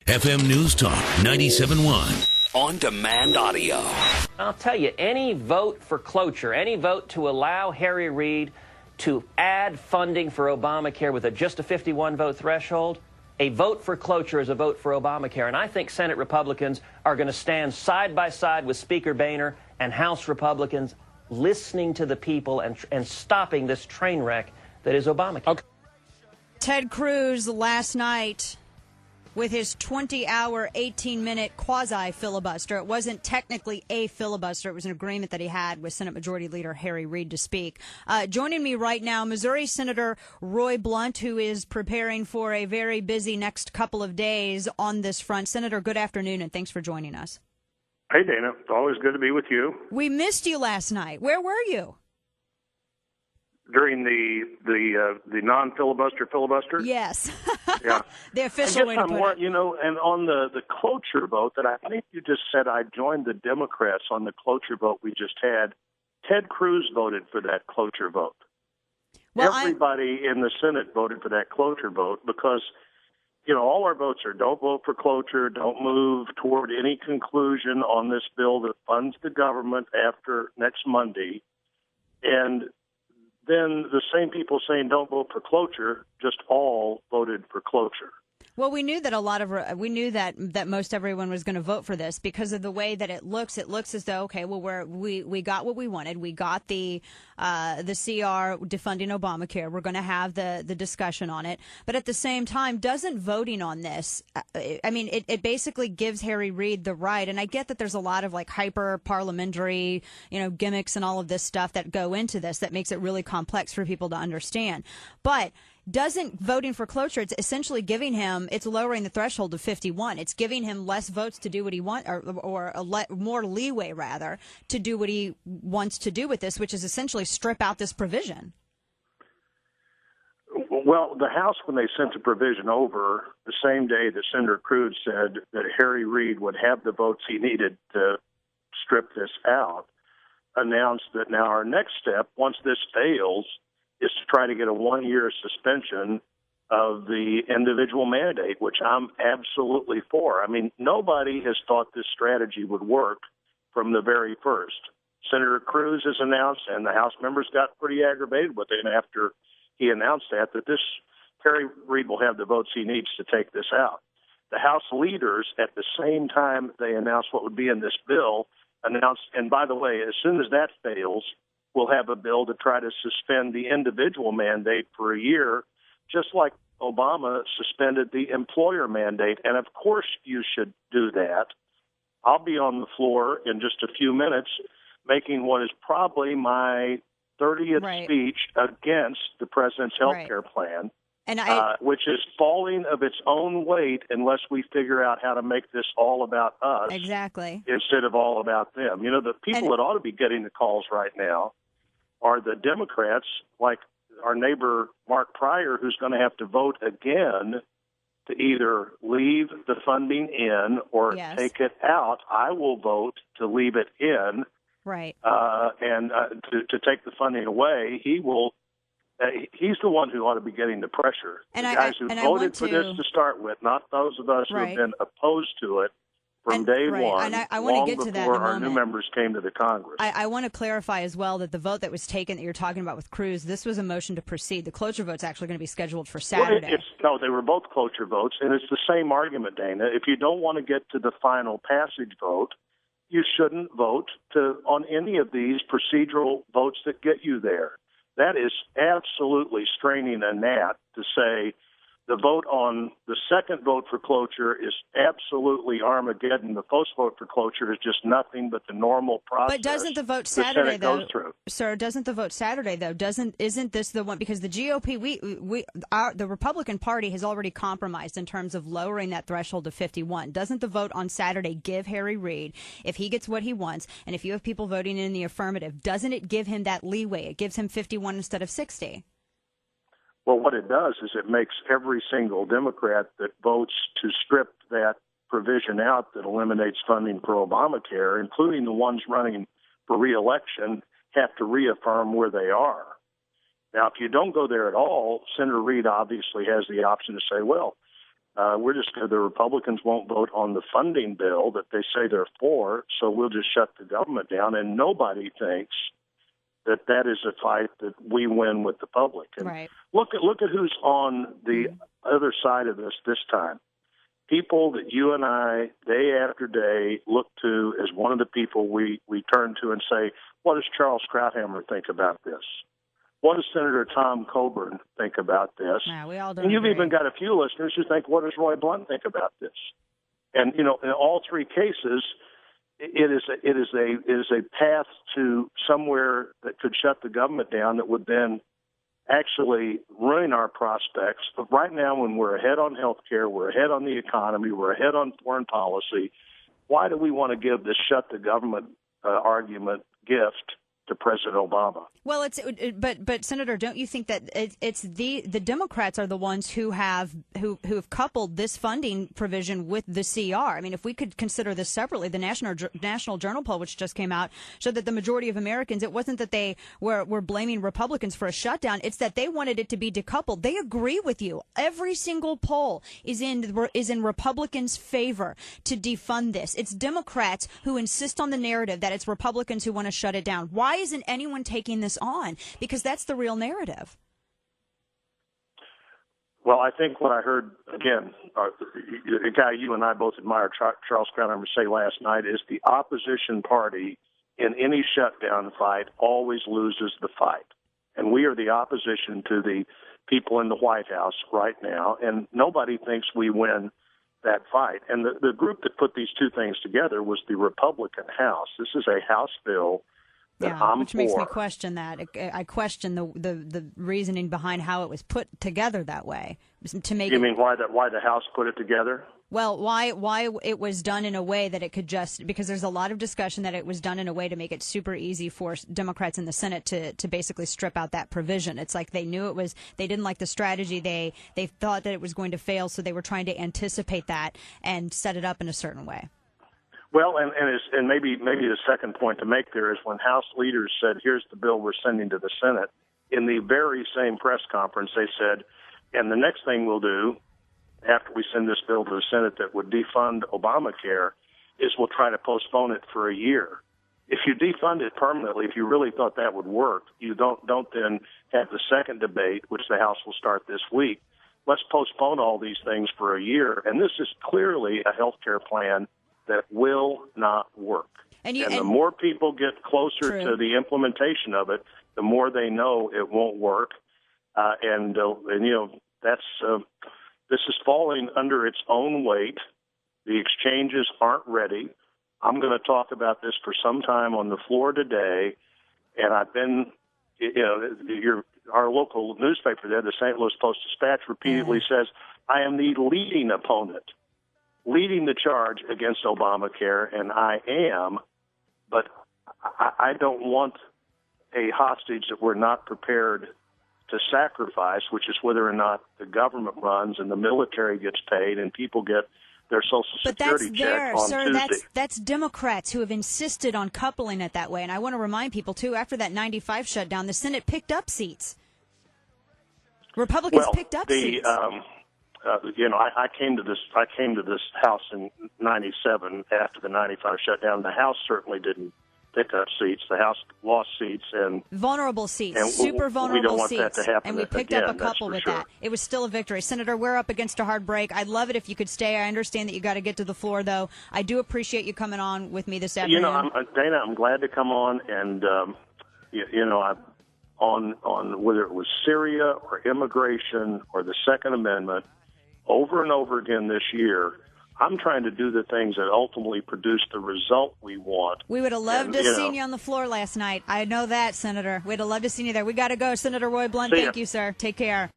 FM News Talk 97.1. On-demand audio. I'll tell you, any vote for cloture, any vote to allow Harry Reid to add funding for Obamacare with just a 51-vote threshold, a vote for cloture is a vote for Obamacare. And I think Senate Republicans are going to stand side by side with Speaker Boehner and House Republicans listening to the people and stopping this train wreck that is Obamacare. Okay. Ted Cruz last night with his 20-hour, 18-minute quasi-filibuster. It wasn't technically a filibuster. It was an agreement that he had with Senate Majority Leader Harry Reid to speak. Joining me right now, Missouri Senator Roy Blunt, who is preparing for a very busy next couple of days on this front. Senator, good afternoon, and thanks for joining us. Hey, Dana. It's always good to be with you. We missed you last night. Where were you? During the non-filibuster filibuster? Yes. Yeah. The official way to put it. And on the cloture vote that I think you just said I joined the Democrats on the cloture vote we just had, Ted Cruz voted for that cloture vote. Well, Everybody in the Senate voted for that cloture vote because, all our votes are don't vote for cloture, don't move toward any conclusion on this bill that funds the government after next Monday. And then the same people saying don't vote for cloture just all voted for cloture. Well, we knew that that most everyone was going to vote for this because of the way that it looks. It looks as though, okay, well, we got what we wanted. We got the CR defunding Obamacare. We're going to have the discussion on it. But at the same time, doesn't voting on this, it basically gives Harry Reid the right. And I get that there's a lot of like hyper parliamentary, gimmicks and all of this stuff that go into this that makes it really complex for people to understand. But doesn't voting for cloture, it's essentially giving him, it's lowering the threshold to 51. It's giving him less votes to do what he wants, or more leeway, rather, to do what he wants to do with this, which is essentially strip out this provision. Well, the House, when they sent the provision over, the same day that Senator Cruz said that Harry Reid would have the votes he needed to strip this out, announced that now our next step, once this fails, is to try to get a one-year suspension of the individual mandate, which I'm absolutely for. I mean, nobody has thought this strategy would work from the very first. Senator Cruz has announced, and the House members got pretty aggravated with him after he announced that this Harry Reid will have the votes he needs to take this out. The House leaders, at the same time they announced what would be in this bill, announced, and by the way, as soon as that fails, we'll have a bill to try to suspend the individual mandate for a year, just like Obama suspended the employer mandate. And of course you should do that. I'll be on the floor in just a few minutes making what is probably my 30th speech against the president's health care plan, and which is falling of its own weight unless we figure out how to make this all about us instead of all about them. The people that ought to be getting the calls right now are the Democrats, like our neighbor Mark Pryor, who's going to have to vote again to either leave the funding in or take it out. I will vote to leave it in, and to take the funding away. He will. He's the one who ought to be getting the pressure. And the guys who voted for this to start with, not those of us who have been opposed to it from day one, and I want to get to that in a before our moment. new members came to the Congress. I want to clarify as well that the vote that was taken that you're talking about with Cruz, this was a motion to proceed. The cloture vote's actually going to be scheduled for Saturday. No, they were both cloture votes, and it's the same argument, Dana. If you don't want to get to the final passage vote, you shouldn't vote on any of these procedural votes that get you there. That is absolutely straining a gnat to say the vote on the second vote for cloture is absolutely Armageddon. The first vote for cloture is just nothing but the normal process. But doesn't the vote Saturday, though, sir? Doesn't the vote Saturday, though? Isn't this the one? Because the GOP, the Republican Party has already compromised in terms of lowering that threshold to 51. Doesn't the vote on Saturday give Harry Reid, if he gets what he wants, and if you have people voting in the affirmative, doesn't it give him that leeway? It gives him 51 instead of 60. Well, what it does is it makes every single Democrat that votes to strip that provision out that eliminates funding for Obamacare, including the ones running for re-election, have to reaffirm where they are. Now, if you don't go there at all, Senator Reid obviously has the option to say, well, The Republicans won't vote on the funding bill that they say they're for, so we'll just shut the government down. And nobody thinks that is a fight that we win with the public. And right. Look at who's on the other side of this time. People that you and I, day after day, look to as one of the people we turn to and say, what does Charles Krauthammer think about this? What does Senator Tom Coburn think about this? We all don't and you've agree. even got a few listeners who think, what does Roy Blunt think about this? And, in all three cases, it is a path to somewhere that could shut the government down that would then actually ruin our prospects. But right now, when we're ahead on health care, we're ahead on the economy, we're ahead on foreign policy, why do we want to give this shut the government argument gift to President Obama? Well, but Senator, don't you think that it's the Democrats are the ones who have coupled this funding provision with the CR? I mean, if we could consider this separately, the National Journal poll, which just came out, showed that the majority of Americans, it wasn't that they were blaming Republicans for a shutdown, it's that they wanted it to be decoupled. They agree with you. Every single poll is in Republicans' favor to defund this. It's Democrats who insist on the narrative that it's Republicans who want to shut it down. Why isn't anyone taking this on? Because that's the real narrative. Well, I think what I heard, again, a guy you and I both admire, Charles Krauthammer, say last night, is the opposition party in any shutdown fight always loses the fight. And we are the opposition to the people in the White House right now, and nobody thinks we win that fight. And the group that put these two things together was the Republican House. This is a House bill which makes me question that. I question the reasoning behind how it was put together that way. To make you mean why the House put it together? Well, why it was done in a way that it could because there's a lot of discussion that it was done in a way to make it super easy for Democrats in the Senate to basically strip out that provision. It's like they knew they didn't like the strategy. They thought that it was going to fail, so they were trying to anticipate that and set it up in a certain way. Well, and maybe the second point to make there is when House leaders said, here's the bill we're sending to the Senate, in the very same press conference they said, and the next thing we'll do after we send this bill to the Senate that would defund Obamacare is we'll try to postpone it for a year. If you defund it permanently, if you really thought that would work, you don't then have the second debate, which the House will start this week. Let's postpone all these things for a year. And this is clearly a health care plan that will not work. And the more people get closer to the implementation of it, the more they know it won't work. This is falling under its own weight. The exchanges aren't ready. I'm going to talk about this for some time on the floor today, and I've been, our local newspaper there, the St. Louis Post-Dispatch, repeatedly says, I am the leading opponent, leading the charge against Obamacare, and I am, but I don't want a hostage that we're not prepared to sacrifice, which is whether or not the government runs and the military gets paid and people get their Social Security check on Tuesday. That's Democrats who have insisted on coupling it that way. And I want to remind people, too, after that 95 shutdown, the Senate picked up seats. Republicans picked up seats. I came to this House in 97 after the 95 shutdown. The House certainly didn't pick up seats. The House lost seats and vulnerable seats, and super vulnerable seats. We don't want seats. that to happen and we picked again, up a couple with that. It was still a victory. Senator, we're up against a hard break. I'd love it if you could stay. I understand that you got to get to the floor, though. I do appreciate you coming on with me this afternoon. Dana, I'm glad to come on, and on whether it was Syria or immigration or the Second Amendment, over and over again this year, I'm trying to do the things that ultimately produce the result we want. We would have loved to see you on the floor last night. I know that, Senator. We'd have loved to see you there. We got to go. Senator Roy Blunt, thank you, sir. Take care.